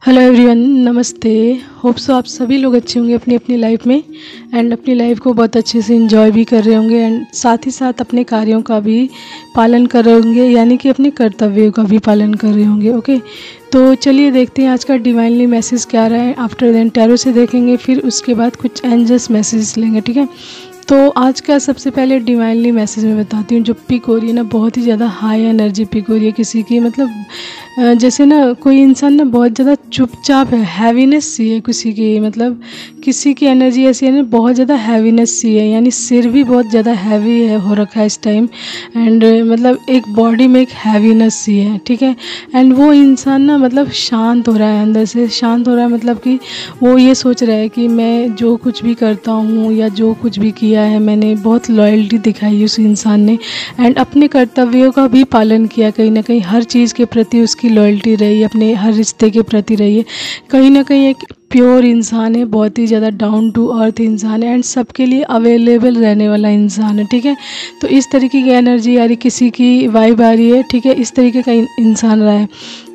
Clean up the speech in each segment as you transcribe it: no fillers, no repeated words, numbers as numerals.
Hello everyone, नमस्ते। Hope so आप सभी लोग अच्छे होंगे अपनी अपनी लाइफ में एंड अपनी लाइफ को बहुत अच्छे से एंजॉय भी कर रहे होंगे एंड साथ ही साथ अपने कार्यों का भी पालन कर रहे होंगे, यानी कि अपने कर्तव्यों का भी पालन कर रहे होंगे। ओके, तो चलिए देखते हैं आज का डिवाइनली मैसेज क्या रहा है। आफ्टर देन टैरो से देखेंगे, फिर उसके बाद कुछ एंजल्स मैसेज लेंगे। ठीक है, तो आज का सबसे पहले डिवाइनली मैसेज में बताती हूँ। जो पिक हो रही है ना, बहुत ही ज़्यादा हाई एनर्जी पिक हो रही है किसी की। मतलब जैसे ना कोई इंसान ना बहुत ज़्यादा चुपचाप है, हैवीनेस सी है किसी की। मतलब किसी की एनर्जी ऐसी है ना, बहुत ज़्यादा हैवीनेस सी है, यानी सिर भी बहुत ज़्यादा हैवी है हो रखा है इस टाइम एंड मतलब एक बॉडी में एक हैवीनेस सी है। ठीक है, एंड वो इंसान ना मतलब शांत हो रहा है, अंदर से शांत हो रहा है। मतलब कि वो ये सोच रहा है कि मैं जो कुछ भी करता हूँ या जो कुछ भी किया है, मैंने बहुत लॉयल्टी दिखाई उस इंसान ने एंड अपने कर्तव्यों का भी पालन किया। कहीं ना कहीं हर चीज़ के प्रति उसकी लॉयल्टी रही, अपने हर रिश्ते के प्रति रही है। कहीं ना कहीं एक प्योर इंसान है, बहुत ही ज़्यादा डाउन टू अर्थ इंसान है एंड सबके लिए अवेलेबल रहने वाला इंसान है। ठीक है, तो इस तरीके की एनर्जी आ रही, किसी की वाइब आ रही है। ठीक है, इस तरीके का इंसान रहा है।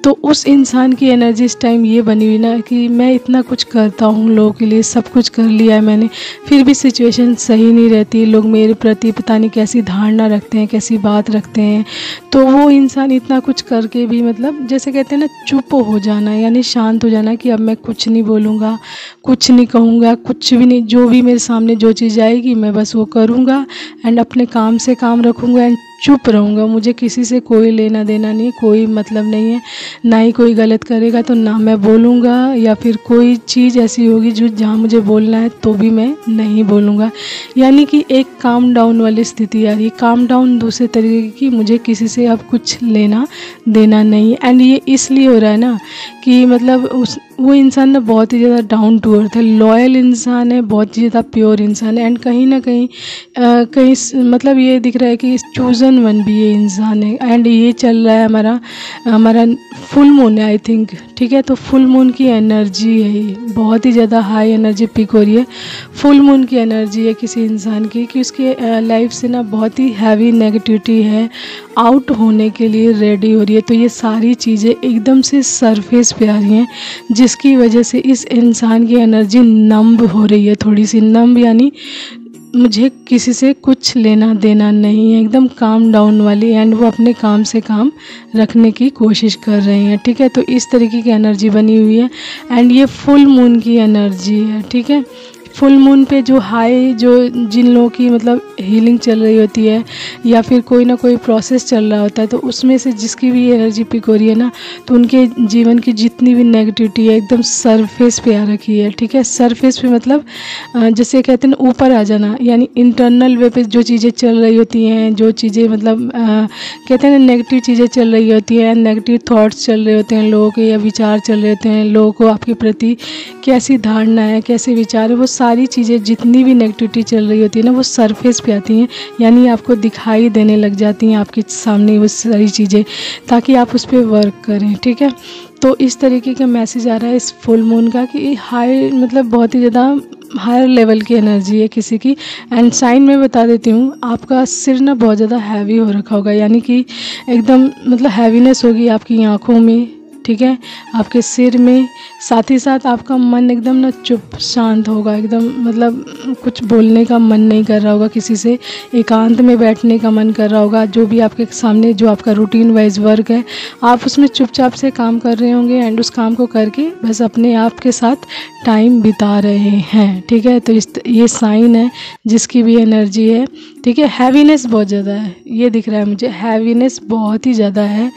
तो उस इंसान की एनर्जी इस टाइम ये बनी हुई ना कि मैं इतना कुछ करता हूँ लोगों के लिए, सब कुछ कर लिया है मैंने, फिर भी सिचुएशन सही नहीं रहती। लोग मेरे प्रति पता नहीं कैसी धारणा रखते हैं, कैसी बात रखते हैं। तो वो इंसान इतना कुछ करके भी मतलब जैसे कहते हैं ना, चुप हो जाना, यानी शांत हो जाना कि अब मैं कुछ नहीं बोलूँगा, कुछ नहीं कहूँगा, कुछ भी नहीं। जो भी मेरे सामने जो चीज़ आएगी मैं बस वो करूँगा एंड अपने काम से काम रखूँगा एंड चुप रहूँगा। मुझे किसी से कोई लेना देना नहीं, कोई मतलब नहीं है। ना ही कोई गलत करेगा तो ना मैं बोलूँगा, या फिर कोई चीज़ ऐसी होगी जो जहाँ मुझे बोलना है तो भी मैं नहीं बोलूँगा। यानी कि एक काम डाउन वाली स्थिति आ रही है। काम डाउन दूसरे तरीके की, मुझे किसी से अब कुछ लेना देना नहीं। एंड ये इसलिए हो रहा है ना कि मतलब वो इंसान ना बहुत ही ज़्यादा डाउन टू अर्थ है, लॉयल इंसान है, बहुत ही ज़्यादा प्योर इंसान है एंड कहीं ना कहीं मतलब ये दिख रहा है कि चूजन वन भी ये इंसान है। एंड ये चल रहा है हमारा फुल मून है आई थिंक। ठीक है, तो फुल मून की एनर्जी है, ये बहुत ही ज़्यादा हाई एनर्जी पिक हो रही है। फुल मून की एनर्जी है किसी इंसान की कि उसकी लाइफ से ना बहुत ही हैवी नेगेटिविटी है, आउट होने के लिए रेडी हो रही है। तो ये सारी चीज़ें एकदम से सरफेस पे आ रही हैं, जिसकी वजह से इस इंसान की एनर्जी नम्ब हो रही है, थोड़ी सी नम्ब, यानी मुझे किसी से कुछ लेना देना नहीं है, एकदम काम डाउन वाली। एंड वो अपने काम से काम रखने की कोशिश कर रहे हैं। ठीक है, तो इस तरीके की एनर्जी बनी हुई है एंड ये फुल मून की एनर्जी है। ठीक है, फुल मून पे जो हाई, जो जिन लोगों की मतलब हीलिंग चल रही होती है या फिर कोई ना कोई प्रोसेस चल रहा होता है, तो उसमें से जिसकी भी एनर्जी पिक हो रही है ना, तो उनके जीवन की जितनी भी नेगेटिविटी है एकदम सरफेस पे आ रखी है। ठीक है, सरफेस पे मतलब जैसे कहते हैं ना ऊपर आ जाना, यानी इंटरनल वे पे जो चीज़ें चल रही होती हैं, जो चीज़ें मतलब कहते हैं ना नेगेटिव चीज़ें चल रही होती हैं, नेगेटिव थॉट्स चल रहे होते हैं लोगों के, या विचार चल रहे होते हैं लोगों को आपके प्रति कैसी धारणा है, कैसे विचार है, वो सारी चीज़ें जितनी भी नेगेटिविटी चल रही होती है ना, वो सरफेस पे आती हैं, यानी आपको दिखाई देने लग जाती हैं आपके सामने वो सारी चीज़ें, ताकि आप उस पर वर्क करें। ठीक है, तो इस तरीके का मैसेज आ रहा है इस फुल मून का कि हाई मतलब बहुत ही ज़्यादा हायर लेवल की एनर्जी है किसी की। एंड साइन में बता देती हूँ, आपका सिर ना बहुत ज़्यादा हैवी हो रखा होगा, यानी कि एकदम मतलब हैवीनेस होगी आपकी आँखों में। ठीक है, आपके सिर में, साथ ही साथ आपका मन एकदम ना चुप शांत होगा, एकदम मतलब कुछ बोलने का मन नहीं कर रहा होगा किसी से, एकांत में बैठने का मन कर रहा होगा। जो भी आपके सामने जो आपका रूटीन वाइज वर्क है, आप उसमें चुपचाप से काम कर रहे होंगे एंड उस काम को करके बस अपने आप के साथ टाइम बिता रहे हैं। ठीक है, तो ये साइन है जिसकी भी एनर्जी है। ठीक है, हैवीनेस बहुत ज़्यादा है, ये दिख रहा है मुझे, हैवीनेस बहुत ही ज़्यादा है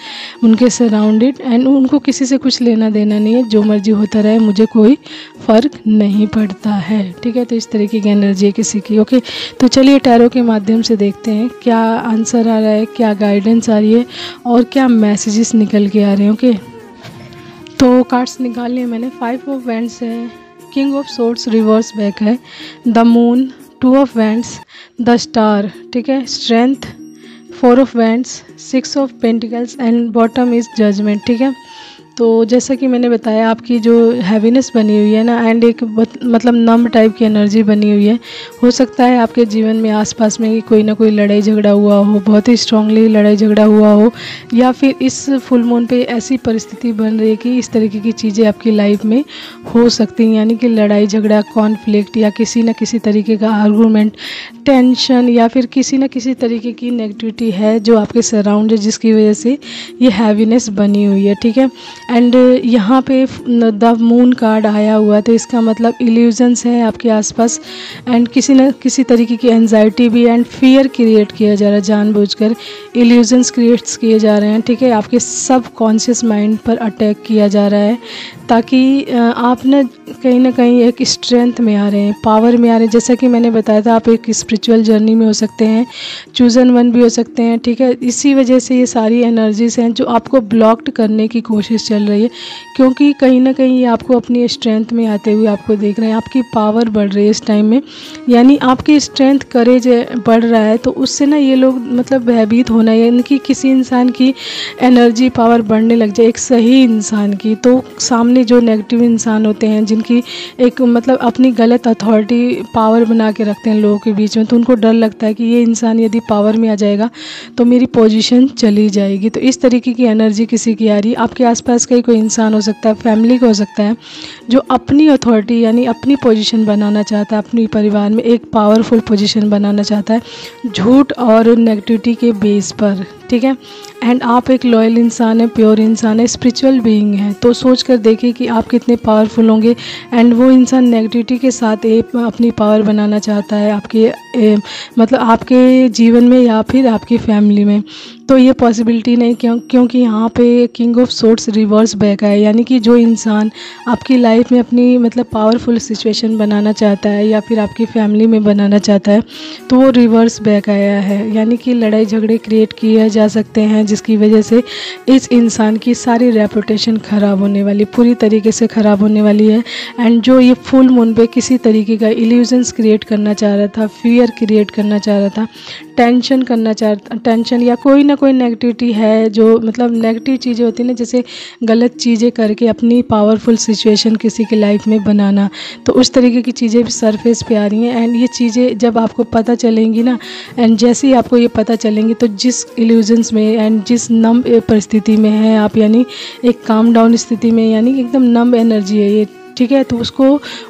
उनके सराउंडेड एंड उनको किसी से कुछ लेना देना नहीं है, जो मर्जी होता रहे, मुझे कोई फ़र्क नहीं पड़ता है। ठीक है, तो इस तरीके की एनर्जी है किसी की। ओके, तो चलिए टैरो के माध्यम से देखते हैं क्या आंसर आ रहा है, क्या गाइडेंस आ रही है और क्या मैसेजेस निकल के आ रहे हैं। ओके, तो कार्ड्स निकाल लिए मैंने। 5 ऑफ वैंड्स है, king of swords reverse back है, the moon, 2 of wands, the star. ठीक है, strength, 4 of wands, 6 of pentacles and bottom is judgement. ठीक है, तो जैसा कि मैंने बताया, आपकी जो हैवीनेस बनी हुई है ना, एंड एक मतलब नम टाइप की एनर्जी बनी हुई है। हो सकता है आपके जीवन में आसपास में कोई ना कोई लड़ाई झगड़ा हुआ हो, बहुत ही स्ट्रांगली लड़ाई झगड़ा हुआ हो, या फिर इस फुल मून पे ऐसी परिस्थिति बन रही है कि इस तरीके की चीज़ें आपकी लाइफ में हो सकती हैं, यानी कि लड़ाई झगड़ा, कॉन्फ्लिक्ट, या किसी न किसी तरीके का आर्गूमेंट, टेंशन, या फिर किसी न किसी तरीके की नेगेटिविटी है जो आपके सराउंड है, जिसकी वजह से ये हैवीनेस बनी हुई है। ठीक है, एंड यहाँ पे द मून कार्ड आया हुआ है, तो इसका मतलब इल्यूजन्स है आपके आसपास, एंड किसी न किसी तरीके की एंजाइटी भी एंड फियर क्रिएट किया जा रहा है, जानबूझकर इल्यूजन्स क्रिएट्स किए जा रहे हैं। ठीक है, आपके सब कॉन्शियस माइंड पर अटैक किया जा रहा है, ताकि आप ना कहीं एक स्ट्रेंथ में आ रहे हैं, पावर में आ रहे हैं। जैसा कि मैंने बताया था, आप एक स्पिरिचुअल जर्नी में हो सकते हैं, चूजन वन भी हो सकते हैं। ठीक है, इसी वजह से ये सारी एनर्जीज हैं जो आपको ब्लॉक्ड करने की कोशिश चल रही है, क्योंकि कहीं ना कहीं ये आपको अपनी स्ट्रेंथ में आते हुए आपको देख रहे हैं। आपकी पावर बढ़ रही है इस टाइम में, यानी आपकी स्ट्रेंथ, करेज बढ़ रहा है, तो उससे ना ये लोग मतलब भयभीत होना है, यानी कि किसी इंसान की एनर्जी पावर बढ़ने लग जाए, एक सही इंसान की, तो सामने जो नेगेटिव इंसान होते हैं, जिनकी एक मतलब अपनी गलत अथॉरिटी पावर बना के रखते हैं लोगों के बीच में, तो उनको डर लगता है कि ये इंसान यदि पावर में आ जाएगा तो मेरी पोजीशन चली जाएगी। तो इस तरीके की एनर्जी किसी की आ रही है। आपके आसपास का कोई इंसान हो सकता है, फैमिली का हो सकता है, जो अपनी अथॉरिटी यानी अपनी पोजीशन बनाना चाहता है, अपनी परिवार में एक पावरफुल पोजीशन बनाना चाहता है, झूठ और नेगेटिविटी के बेस पर। ठीक है, एंड आप एक लॉयल इंसान है, प्योर इंसान है, स्पिरिचुअल बीइंग है, तो सोच कर देखिए कि आप कितने पावरफुल होंगे। एंड वो इंसान नेगेटिविटी के साथ अपनी पावर बनाना चाहता है आपके मतलब आपके जीवन में या फिर आपकी फैमिली में, तो ये पॉसिबिलिटी नहीं, क्योंकि यहाँ पे king of swords reverse back है, यानी कि जो इंसान आपकी लाइफ में अपनी मतलब पावरफुल सिचुएशन बनाना चाहता है या फिर आपकी फैमिली में बनाना चाहता है, तो वो रिवर्स बैक आया है, यानी कि लड़ाई झगड़े क्रिएट किए जा सकते हैं, जिसकी वजह से इस इंसान की सारी रेपुटेशन ख़राब होने वाली, पूरी तरीके से ख़राब होने वाली है। एंड जो ये फुल मून पे किसी तरीके का इल्यूजन्स क्रिएट करना चाह रहा था, फियर क्रिएट करना चाह रहा था, टेंशन करना चाह टेंशन या कोई ना कोई नेगेटिविटी है, जो मतलब नेगेटिव चीज़ें होती हैं ना, जैसे गलत चीज़ें करके अपनी पावरफुल सिचुएशन किसी की लाइफ में बनाना, तो उस तरीके की चीज़ें भी सरफेस पे आ रही हैं। एंड ये चीज़ें जब आपको पता चलेंगी ना, एंड जैसे ही आपको ये पता चलेंगी, तो जिस इल्यूजन्स में एंड जिस नम परिस्थिति में है आप, यानी एक काम डाउन स्थिति में, यानी एकदम नम एनर्जी है ये, ठीक है, तो उसको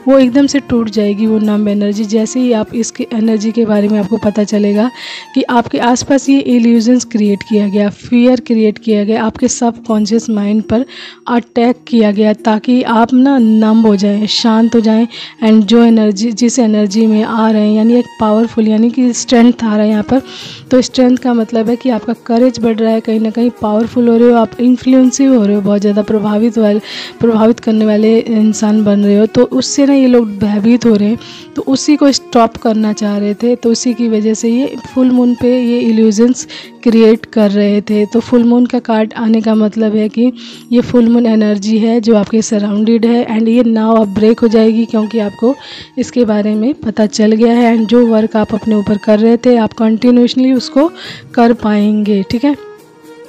वो एकदम से टूट जाएगी वो नम एनर्जी, जैसे ही आप इसके एनर्जी के बारे में आपको पता चलेगा कि आपके आसपास ये इल्यूजन्स क्रिएट किया गया, फियर क्रिएट किया गया, आपके सब कॉन्शियस माइंड पर अटैक किया गया, ताकि आप ना नम हो जाएं, शांत हो जाएं। एंड जो एनर्जी, जिस एनर्जी में आ रहे हैं, यानी एक पावरफुल, यानी कि स्ट्रेंथ आ रहा है यहाँ पर, तो स्ट्रेंथ का मतलब है कि आपका करेज बढ़ रहा है, कहीं ना कहीं पावरफुल हो रहे हो, आप इन्फ्लुएंसिव हो रहे हो, बहुत ज़्यादा प्रभावित करने वाले इंसान बन रहे हो, तो उससे ना ये लोग भयभीत हो रहे हैं, तो उसी को स्टॉप करना चाह रहे थे, तो उसी की वजह से ये फुल मून पे ये इल्यूजन्स क्रिएट कर रहे थे। तो फुल मून का कार्ड आने का मतलब है कि ये फुल मून एनर्जी है जो आपके सराउंडेड है, एंड ये नाव अब ब्रेक हो जाएगी, क्योंकि आपको इसके बारे में पता चल गया है, एंड जो वर्क आप अपने ऊपर कर रहे थे, आप कंटिन्यूसली उसको कर पाएंगे। ठीक है,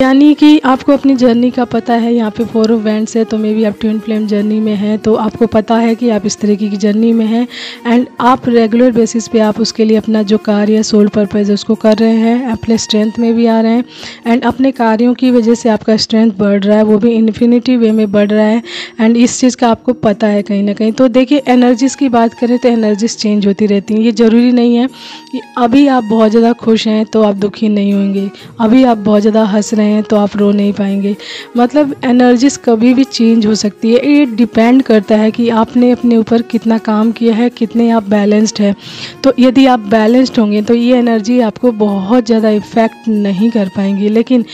यानी कि आपको अपनी जर्नी का पता है, यहाँ पे 4 ऑफ वैंड्स है, तो मे बी आप ट्विन फ्लेम जर्नी में हैं, तो आपको पता है कि आप इस तरीके की जर्नी में हैं, एंड आप रेगुलर बेसिस पे आप उसके लिए अपना जो कार्य, सोल पर्पस है, उसको कर रहे हैं, अपने स्ट्रेंथ में भी आ रहे हैं, एंड अपने कार्यों की वजह से आपका स्ट्रेंथ बढ़ रहा है, वो भी इन्फिनिटी वे में बढ़ रहा है, एंड इस चीज़ का आपको पता है कहीं ना कहीं। तो देखिए, एनर्जीज़ की बात करें तो एनर्जीज चेंज होती रहती हैं, ये ज़रूरी नहीं है कि अभी आप बहुत ज़्यादा खुश हैं तो आप दुखी नहीं होंगे, अभी आप बहुत ज़्यादा हंस रहे हैं तो आप रो नहीं पाएंगे, मतलब एनर्जीज कभी भी चेंज हो सकती है। ये डिपेंड करता है कि आपने अपने ऊपर कितना काम किया है, कितने आप बैलेंस्ड है। तो यदि आप बैलेंस्ड होंगे तो ये एनर्जी आपको बहुत ज़्यादा इफ़ेक्ट नहीं कर पाएंगी, लेकिन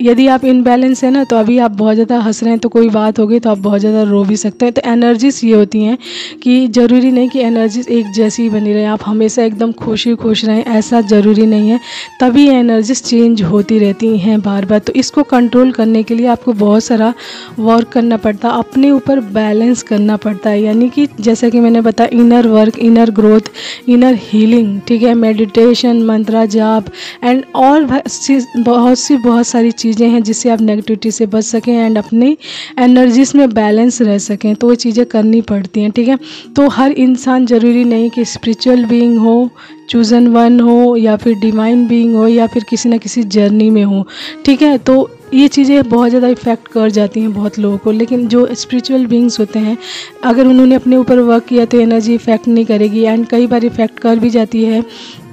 यदि आप इनबैलेंस है ना, तो अभी आप बहुत ज़्यादा हंस रहे हैं तो कोई बात होगी तो आप बहुत ज़्यादा रो भी सकते हैं। तो एनर्जीज ये होती हैं कि ज़रूरी नहीं कि एनर्जीज एक जैसी बनी रहे, आप हमेशा एकदम खुश रहें, ऐसा ज़रूरी नहीं है, तभी एनर्जीज चेंज होती रहती हैं बार बार। तो इसको कंट्रोल करने के लिए आपको बहुत सारा वर्क करना पड़ता है, अपने ऊपर बैलेंस करना पड़ता है, यानी कि जैसा कि मैंने बताया, inner work, inner growth, inner healing, ठीक है, मेडिटेशन, मंत्रा जाप, एंड और बहुत सारी चीज़ें हैं जिससे आप नेगेटिविटी से बच सकें एंड अपनी एनर्जीज में बैलेंस रह सकें, तो वो चीज़ें करनी पड़ती हैं, ठीक है। तो हर इंसान ज़रूरी नहीं कि स्पिरिचुअल बीइंग हो, चूज़न वन हो, या फिर डिवाइन बीइंग हो, या फिर किसी न किसी जर्नी में हो, ठीक है। तो ये चीज़ें बहुत ज़्यादा इफ़ेक्ट कर जाती हैं बहुत लोगों को, लेकिन जो स्पिरिचुअल बीइंग्स होते हैं अगर उन्होंने अपने ऊपर वर्क किया तो एनर्जी इफ़ेक्ट नहीं करेगी, एंड कई बार इफ़ेक्ट कर भी जाती है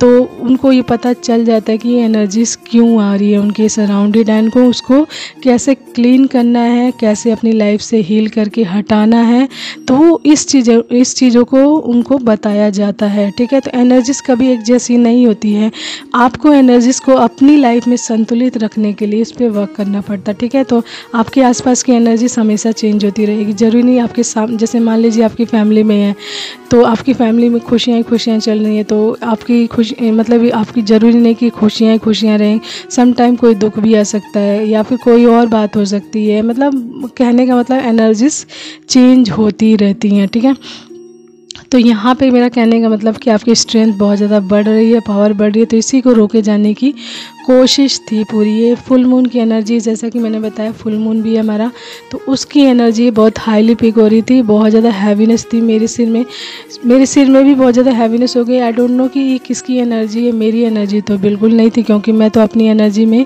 तो उनको ये पता चल जाता है कि ये एनर्जीज क्यों आ रही है उनके सराउंडेड, एंड को उसको कैसे क्लीन करना है, कैसे अपनी लाइफ से हील करके हटाना है, तो इस चीज़ों को उनको बताया जाता है, ठीक है। तो एनर्जीज कभी एक जैसी नहीं होती है, आपको एनर्जीज को अपनी लाइफ में संतुलित रखने के लिए इस पर वर्क करना पड़ता है, ठीक है। तो आपके आसपास की एनर्जीज हमेशा चेंज होती रहेगी, ज़रूरी नहीं आपके सामने, जैसे मान लीजिए आपकी फैमिली में है तो आपकी फैमिली में खुशियाँ चल रही हैं, तो आपकी मतलब आपकी ज़रूरी नहीं कि खुशियाँ रहें, सम टाइम कोई दुख भी आ सकता है या फिर कोई और बात हो सकती है, मतलब कहने का मतलब एनर्जीज चेंज होती रहती हैं, ठीक है। तो यहाँ पे मेरा कहने का मतलब कि आपकी स्ट्रेंथ बहुत ज़्यादा बढ़ रही है, पावर बढ़ रही है, तो इसी को रोके जाने की कोशिश थी पूरी। ये फुल मून की एनर्जी, जैसा कि मैंने बताया फुल मून भी है हमारा, तो उसकी एनर्जी बहुत हाईली पिक हो रही थी, बहुत ज़्यादा हैवीनेस थी मेरे सिर में भी बहुत ज़्यादा हैवीनेस हो गई। आई डोंट नो कि ये किसकी एनर्जी है, मेरी एनर्जी तो बिल्कुल नहीं थी, क्योंकि मैं तो अपनी एनर्जी में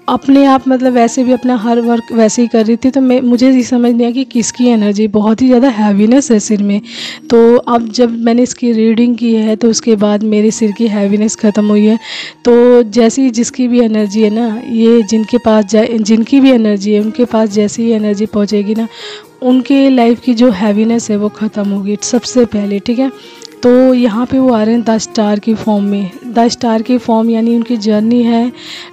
अपने आप मतलब वैसे भी अपना हर वर्क वैसे ही कर रही थी, तो मुझे ये समझ नहीं आया कि किसकी एनर्जी, बहुत ही ज़्यादा हैवीनेस है सिर में। तो अब जब मैंने इसकी रीडिंग की है तो उसके बाद मेरे सिर की हैवीनेस ख़त्म हुई है। तो जैसी जिसकी भी एनर्जी है ना, ये जिनकी भी एनर्जी है उनके पास जैसी ही एनर्जी पहुँचेगी ना, उनके लाइफ की जो हैवीनेस है वो ख़त्म होगी सबसे पहले, ठीक है। तो यहाँ पे वो आ रहे हैं 10 स्टार की फॉर्म में, 10 स्टार की फॉर्म, यानी उनकी जर्नी है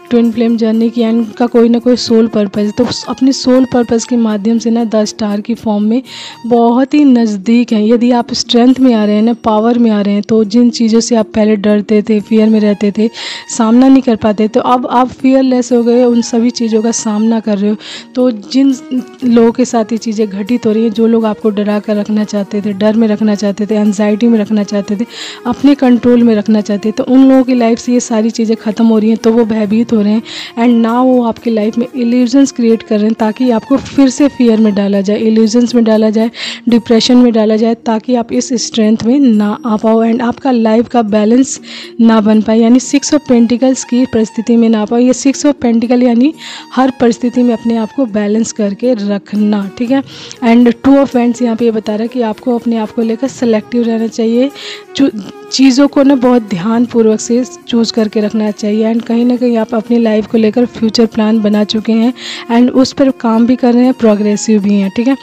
ट्विन फ्लेम जर्नी की, एंड उनका कोई ना कोई सोल पर्पज़ है, तो अपनी सोल पर्पज़ के माध्यम से ना 10 स्टार की फॉर्म में बहुत ही नज़दीक हैं। यदि आप स्ट्रेंथ में आ रहे हैं ना, पावर में आ रहे हैं, तो जिन चीज़ों से आप पहले डरते थे, फियर में रहते थे, सामना नहीं कर पाते, तो अब आप फियरलेस हो गए, उन सभी चीज़ों का सामना कर रहे हो। तो जिन लोगों के साथ ये चीज़ें घटित हो रही हैं, जो लोग आपको डरा कर रखना चाहते थे, डर में रखना चाहते थे, एंजाइटी में रखना चाहते थे, अपने कंट्रोल में रखना चाहते थे, तो उन लोगों की लाइफ से ये सारी चीज़ें ख़त्म हो रही हैं, तो वो भयभीत हो रहे हैं, एंड ना वो आपकी लाइफ में इल्यूजन्स क्रिएट कर रहे हैं ताकि आपको फिर से फियर में डाला जाए, इल्यूजन्स में डाला जाए, डिप्रेशन में डाला जाए, ताकि आप इस स्ट्रेंथ में ना आ पाओ एंड आपका लाइफ का बैलेंस ना बन पाए, यानी 6 ऑफ पेंटिकल्स की परिस्थिति में ना आ पाओ। ये 6 ऑफ पेंटिकल यानी हर परिस्थिति में अपने आप को बैलेंस करके रखना, ठीक है। एंड 2 ऑफ वैंड्स यहाँ पे ये बता रहा है कि आपको अपने आप को लेकर सेलेक्टिव रहना चाहिए, चीज़ों को ना बहुत ध्यानपूर्वक से चूज़ करके रखना चाहिए, एंड कहीं ना कहीं आप अपनी लाइफ को लेकर फ्यूचर प्लान बना चुके हैं एंड उस पर काम भी कर रहे हैं, प्रोग्रेसिव भी हैं, ठीक है।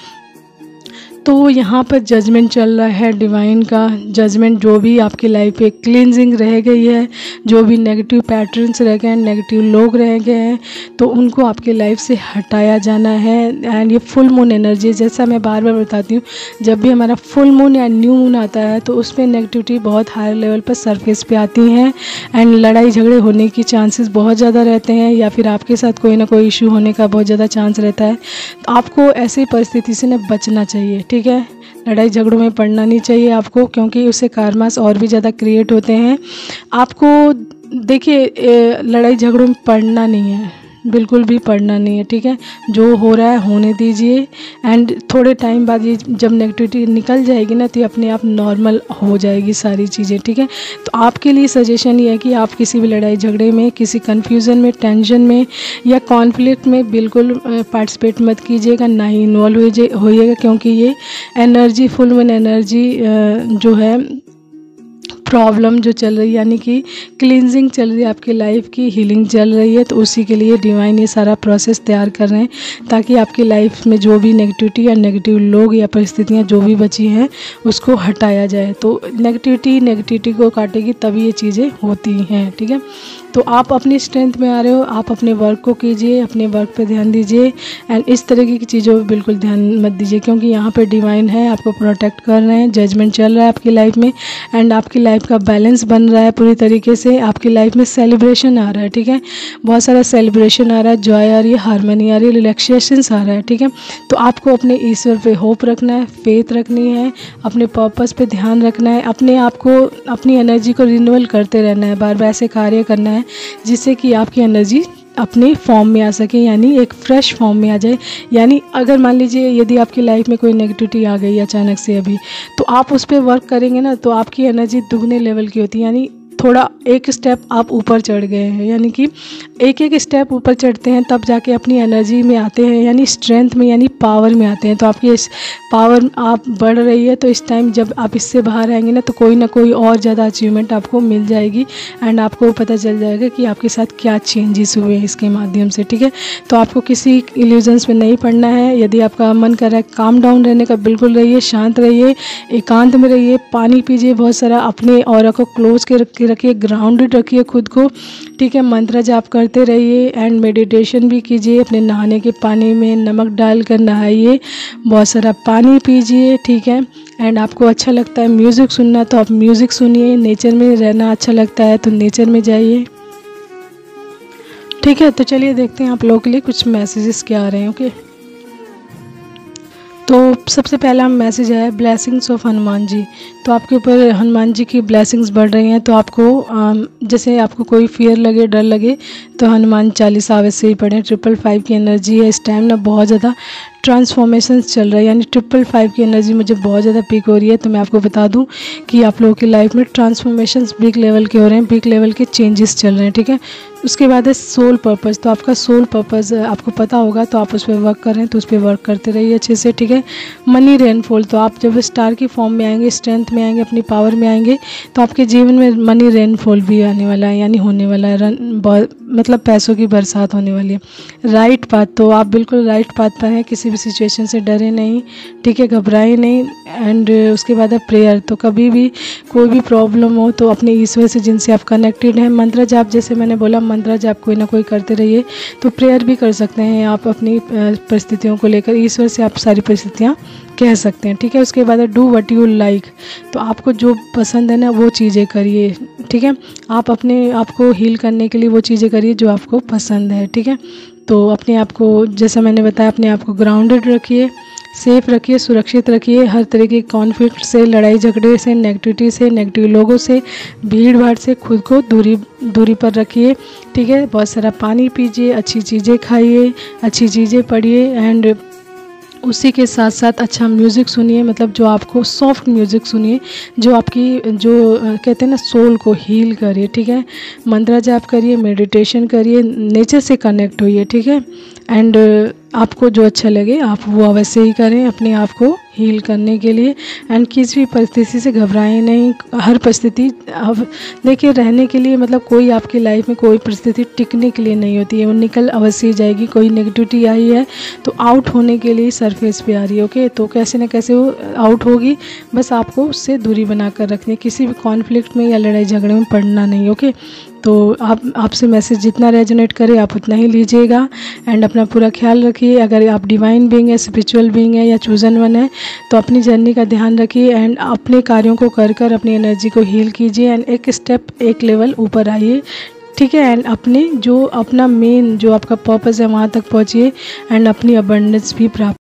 तो यहाँ पर जजमेंट चल रहा है, डिवाइन का जजमेंट, जो भी आपकी लाइफ पे क्लींजिंग रह गई है, जो भी नेगेटिव पैटर्न्स रह गए हैं, नेगेटिव लोग रह गए हैं, तो उनको आपकी लाइफ से हटाया जाना है। एंड ये फुल मून एनर्जी, जैसा मैं बार बार बताती हूँ, जब भी हमारा फुल मून या न्यू मून आता है तो उसमें नेगेटिविटी बहुत हाई लेवल पर सरफेस पे आती हैं, एंड लड़ाई झगड़े होने की चांसेस बहुत ज़्यादा रहते हैं, या फिर आपके साथ कोई ना कोई इशू होने का बहुत ज़्यादा चांस रहता है। तो आपको ऐसी परिस्थिति से ना बचना चाहिए, ठीक है। लड़ाई झगड़ों में पड़ना नहीं चाहिए आपको, क्योंकि उससे कार्मास और भी ज़्यादा क्रिएट होते हैं। आपको देखिए, लड़ाई झगड़ों में पड़ना नहीं है, बिल्कुल भी पड़ना नहीं है, ठीक है। जो हो रहा है होने दीजिए, एंड थोड़े टाइम बाद ये जब नेगेटिविटी निकल जाएगी ना, तो ये अपने आप नॉर्मल हो जाएगी सारी चीज़ें, ठीक है। तो आपके लिए सजेशन ये है कि आप किसी भी लड़ाई झगड़े में, किसी कन्फ्यूज़न में, टेंशन में या कॉन्फ्लिक्ट में बिल्कुल पार्टिसिपेट मत कीजिएगा, ना ही इन्वॉल्व होइएगा, क्योंकि ये एनर्जी, फुल मून एनर्जी जो है, प्रॉब्लम जो चल रही है, यानी कि क्लींजिंग चल रही है, आपकी लाइफ की हीलिंग चल रही है, तो उसी के लिए डिवाइन ये सारा प्रोसेस तैयार कर रहे हैं, ताकि आपकी लाइफ में जो भी नेगेटिविटी या नेगेटिव लोग या परिस्थितियाँ जो भी बची हैं उसको हटाया जाए। तो नेगेटिविटी को काटेगी तभी ये चीज़ें होती हैं, ठीक है। तो आप अपनी स्ट्रेंथ में आ रहे हो, आप अपने वर्क को कीजिए, अपने वर्क पे ध्यान दीजिए, एंड इस तरीके की चीज़ों पे बिल्कुल ध्यान मत दीजिए, क्योंकि यहाँ पे डिवाइन है, आपको प्रोटेक्ट कर रहे हैं, जजमेंट चल रहा है आपकी लाइफ में, एंड आपकी लाइफ का बैलेंस बन रहा है पूरी तरीके से, आपकी लाइफ में सेलिब्रेशन आ रहा है, ठीक है। बहुत सारा सेलिब्रेशन आ रहा है, जॉय आ रही है, हारमोनी आ रही है, रिलैक्सेशंस आ रहा है, ठीक है। तो आपको अपने ईश्वर पे होप रखना है, फेथ रखनी है, अपने पर्पस पे ध्यान रखना है, अपने आप को, अपनी एनर्जी को रिन्यूअल करते रहना है, बार बार ऐसे कार्य करना है जिससे कि आपकी एनर्जी अपने फॉर्म में आ सके, यानी एक फ्रेश फॉर्म में आ जाए। यानी अगर मान लीजिए यदि आपकी लाइफ में कोई नेगेटिविटी आ गई अचानक से अभी, तो आप उस पर वर्क करेंगे ना, तो आपकी एनर्जी दुगने लेवल की होती है। यानी थोड़ा एक स्टेप आप ऊपर चढ़ गए हैं, यानी कि एक एक स्टेप ऊपर चढ़ते हैं तब जाके अपनी एनर्जी में आते हैं, यानी स्ट्रेंथ में, यानी पावर में आते हैं। तो आपकी इस पावर आप बढ़ रही है, तो इस टाइम जब आप इससे बाहर आएंगे ना, तो कोई ना कोई और ज़्यादा अचीवमेंट आपको मिल जाएगी एंड आपको पता चल जाएगा कि आपके साथ क्या चेंजेस हुए हैं इसके माध्यम से, ठीक है। तो आपको किसी इल्यूजन्स में नहीं पड़ना है। यदि आपका मन कर रहा है काम डाउन रहने का, बिल्कुल रहिए, शांत रहिए, एकांत में रहिए, पानी पीजिए बहुत सारा, अपने ऑरा को क्लोज के रखिए, ग्राउंडेड रखिए खुद को, ठीक है। मंत्र जाप करते रहिए एंड मेडिटेशन भी कीजिए। अपने नहाने के पानी में नमक डालकर नहाइए, बहुत सारा पानी पीजिए, ठीक है। एंड आपको अच्छा लगता है म्यूज़िक सुनना, तो आप म्यूज़िक सुनिए। नेचर में रहना अच्छा लगता है तो नेचर में जाइए, ठीक है। तो चलिए देखते हैं आप लोगों के लिए कुछ मैसेजेस क्या आ रहे हैं, ओके। तो सबसे पहला मैसेज है ब्लेसिंग्स ऑफ हनुमान जी। तो आपके ऊपर हनुमान जी की ब्लेसिंग्स बढ़ रही हैं। तो आपको जैसे आपको कोई फियर लगे, डर लगे, तो हनुमान चालीसा अवश्य ही पढ़ें। 555 की एनर्जी है इस टाइम ना, बहुत ज़्यादा ट्रांसफॉर्मेशंस चल रहा है, यानी 555 की एनर्जी मुझे बहुत ज़्यादा पीक हो रही है। तो मैं आपको बता दूं कि आप लोगों की लाइफ में ट्रांसफॉर्मेशंस बिग लेवल के हो रहे हैं, बिग लेवल के चेंजेस चल रहे हैं, ठीक है। उसके बाद है सोल पर्पस। तो आपका सोल पर्पस आपको पता होगा, तो आप उस पर वर्क कर रहे हैं, तो उस पर वर्क करते रहिए अच्छे से, ठीक है। Money rainfall. तो आप जब स्टार की फॉर्म में आएंगे, स्ट्रेंथ में आएंगे, अपनी पावर में आएंगे, तो आपके जीवन में मनी रेनफॉल भी आने वाला है, यानी होने वाला है। मतलब पैसों की बरसात होने वाली है। Right path. तो आप बिल्कुल राइट पाथ पर हैं, किसी भी सिचुएशन से डरे नहीं, ठीक है, घबराए नहीं। एंड उसके बाद है प्रेयर। तो कभी भी कोई भी प्रॉब्लम हो तो अपने ईश्वर से जिनसे आप कनेक्टेड हैं, मंत्र जाप, जैसे मैंने बोला मंत्र जाप कोई ना कोई करते रहिए। तो प्रेयर भी कर सकते हैं आप अपनी परिस्थितियों को लेकर, ईश्वर से आप सारी परिस्थितियाँ कह सकते हैं, ठीक है। उसके बाद है डू व्हाट यू लाइक। तो आपको जो पसंद है ना वो चीज़ें करिए, ठीक है। आप अपने आप को हील करने के लिए वो चीज़ें करिए जो आपको पसंद है, ठीक है। तो अपने आप को, जैसा मैंने बताया, अपने आप को ग्राउंडेड रखिए, सेफ रखिए, सुरक्षित रखिए। हर तरह के कॉन्फ्लिक्ट से, लड़ाई झगड़े से, नेगेटिविटी से, नेगेटिव लोगों से, भीड़ भाड़ से खुद को दूरी पर रखिए, ठीक है। बहुत सारा पानी पीजिए, अच्छी चीज़ें खाइए, अच्छी चीज़ें पढ़िए एंड उसी के साथ साथ अच्छा म्यूज़िक सुनिए। मतलब जो आपको सॉफ्ट म्यूज़िक सुनिए, जो आपकी कहते हैं ना सोल को हील करे, ठीक है। मंत्र जाप करिए, मेडिटेशन करिए, नेचर से कनेक्ट होइए, ठीक है। एंड आपको जो अच्छा लगे आप वो अवश्य ही करें अपने आप को हील करने के लिए। एंड किसी भी परिस्थिति से घबराएं नहीं। हर परिस्थिति, अब देखिए, रहने के लिए, मतलब कोई आपकी लाइफ में कोई परिस्थिति टिकने के लिए नहीं होती है, वो निकल अवश्य जाएगी। कोई नेगेटिविटी आई है तो आउट होने के लिए सरफेस पे आ रही है, ओके। तो कैसे न कैसे वो आउट होगी, बस आपको उससे दूरी बना कर रखनी है, किसी भी कॉन्फ्लिक्ट में या लड़ाई झगड़े में पड़ना नहीं, ओके। तो आपसे मैसेज जितना रेजोनेट करे आप उतना ही लीजिएगा एंड अपना पूरा ख्याल रखिए। अगर आप डिवाइन बीइंग है, स्पिरिचुअल बीइंग है या चूजन वन है, तो अपनी जर्नी का ध्यान रखिए एंड अपने कार्यों को कर अपनी एनर्जी को हील कीजिए एंड एक स्टेप, एक लेवल ऊपर आइए, ठीक है। एंड अपने जो अपना मेन जो आपका पर्पस है वहाँ तक पहुँचिए एंड अपनी अबंडेंस भी प्राप्त